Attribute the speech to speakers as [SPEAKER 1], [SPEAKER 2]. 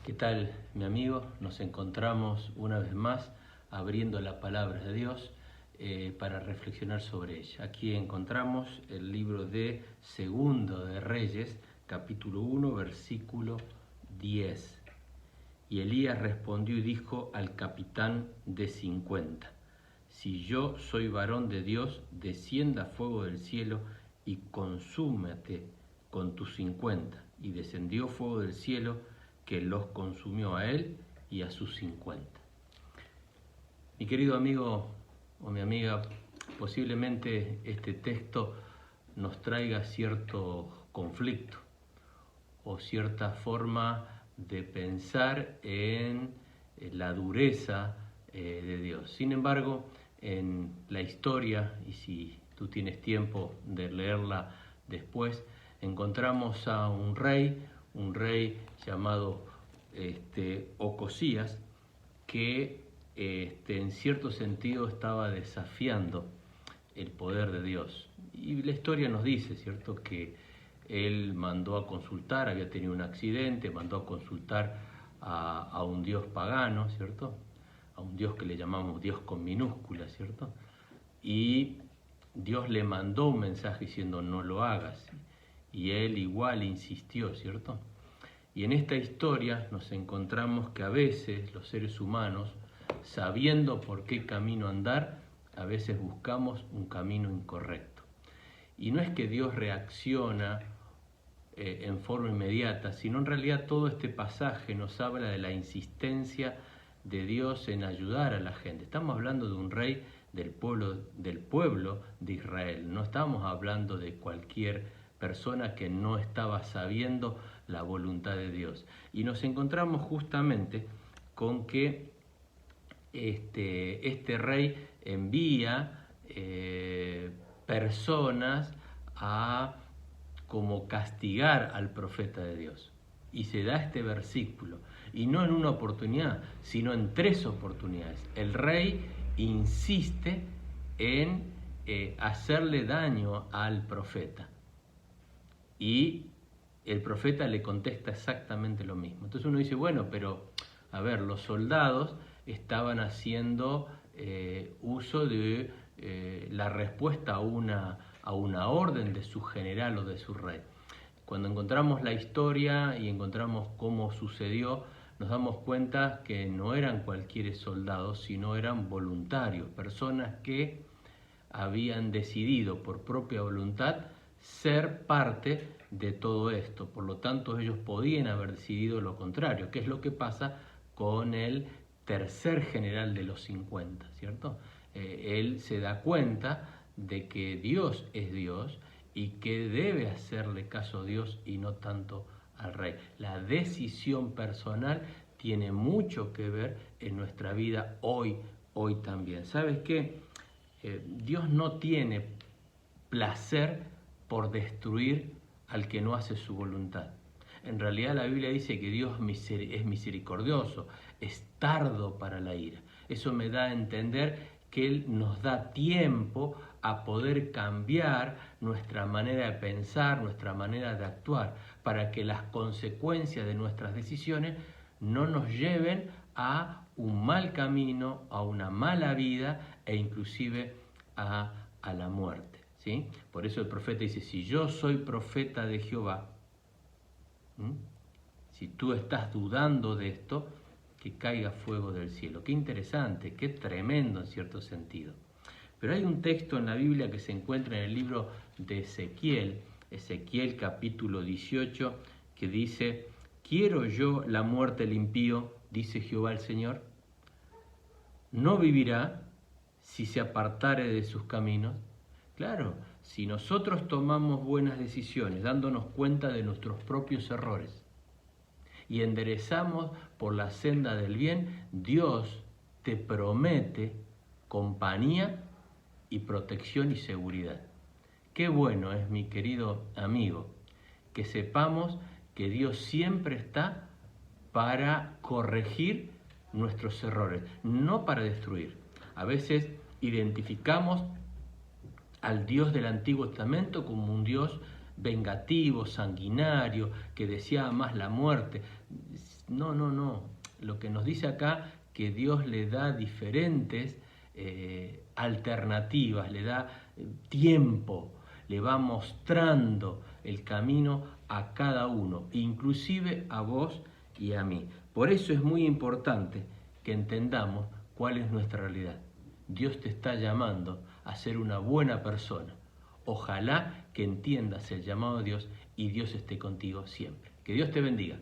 [SPEAKER 1] ¿Qué tal, mi amigo? Nos encontramos una vez más abriendo la palabra de Dios para reflexionar sobre ella. Aquí encontramos el libro de Segundo de Reyes, capítulo 1, versículo 10. Y Elías respondió y dijo al capitán de 50: si yo soy varón de Dios, descienda fuego del cielo y consúmete con tus 50. Y descendió fuego del cielo que los consumió a él y a sus 50. Mi querido amigo o mi amiga, posiblemente este texto nos traiga cierto conflicto o cierta forma de pensar en la dureza de Dios. Sin embargo, en la historia, y si tú tienes tiempo de leerla después, encontramos a un rey llamado Ocosías, que en cierto sentido estaba desafiando el poder de Dios. Y la historia nos dice, ¿cierto?, que él mandó a consultar, había tenido un accidente, mandó a consultar a un dios pagano, ¿cierto?, a un dios que le llamamos Dios con minúsculas, ¿cierto?, y Dios le mandó un mensaje diciendo no lo hagas, y él igual insistió, ¿cierto? Y en esta historia nos encontramos que a veces los seres humanos, sabiendo por qué camino andar, a veces buscamos un camino incorrecto. Y no es que Dios reacciona en forma inmediata, sino en realidad todo este pasaje nos habla de la insistencia de Dios en ayudar a la gente. Estamos hablando de un rey del pueblo de Israel, no estamos hablando de cualquier persona que no estaba sabiendo la voluntad de Dios. Y nos encontramos justamente con que este rey envía personas a como castigar al profeta de Dios. Y se da este versículo, y no en una oportunidad, sino en 3 oportunidades. El rey insiste en hacerle daño al profeta. Y el profeta le contesta exactamente lo mismo. Entonces uno dice, bueno, pero a ver, los soldados estaban haciendo uso de la respuesta a una orden de su general o de su rey. Cuando encontramos la historia y encontramos cómo sucedió, nos damos cuenta que no eran cualquier soldados, sino eran voluntarios, personas que habían decidido por propia voluntad ser parte de todo esto. Por lo tanto, ellos podían haber decidido lo contrario, que es lo que pasa con el tercer general de los 50, ¿cierto? Él se da cuenta de que Dios es Dios y que debe hacerle caso a Dios y no tanto al rey. La decisión personal tiene mucho que ver en nuestra vida hoy también. ¿Sabes qué? Dios no tiene placer por destruir al que no hace su voluntad. En realidad la Biblia dice que Dios es misericordioso, es tardo para la ira. Eso me da a entender que Él nos da tiempo a poder cambiar nuestra manera de pensar, nuestra manera de actuar, para que las consecuencias de nuestras decisiones no nos lleven a un mal camino, a una mala vida e inclusive a la muerte, ¿sí? Por eso el profeta dice, si yo soy profeta de Jehová, si tú estás dudando de esto, que caiga fuego del cielo. Qué interesante, qué tremendo en cierto sentido. Pero hay un texto en la Biblia que se encuentra en el libro de Ezequiel capítulo 18, que dice, ¿quiero yo la muerte del impío? Dice Jehová el Señor. ¿No vivirá si se apartare de sus caminos? Claro, si nosotros tomamos buenas decisiones, dándonos cuenta de nuestros propios errores, y enderezamos por la senda del bien, Dios te promete compañía y protección y seguridad. Qué bueno es, mi querido amigo, que sepamos que Dios siempre está para corregir nuestros errores, no para destruir. A veces identificamos al Dios del Antiguo Testamento como un Dios vengativo, sanguinario, que deseaba más la muerte. No, no, no. Lo que nos dice acá que Dios le da diferentes alternativas, le da tiempo, le va mostrando el camino a cada uno, inclusive a vos y a mí. Por eso es muy importante que entendamos cuál es nuestra realidad. Dios te está llamando a ser una buena persona. Ojalá que entiendas el llamado de Dios y Dios esté contigo siempre. Que Dios te bendiga.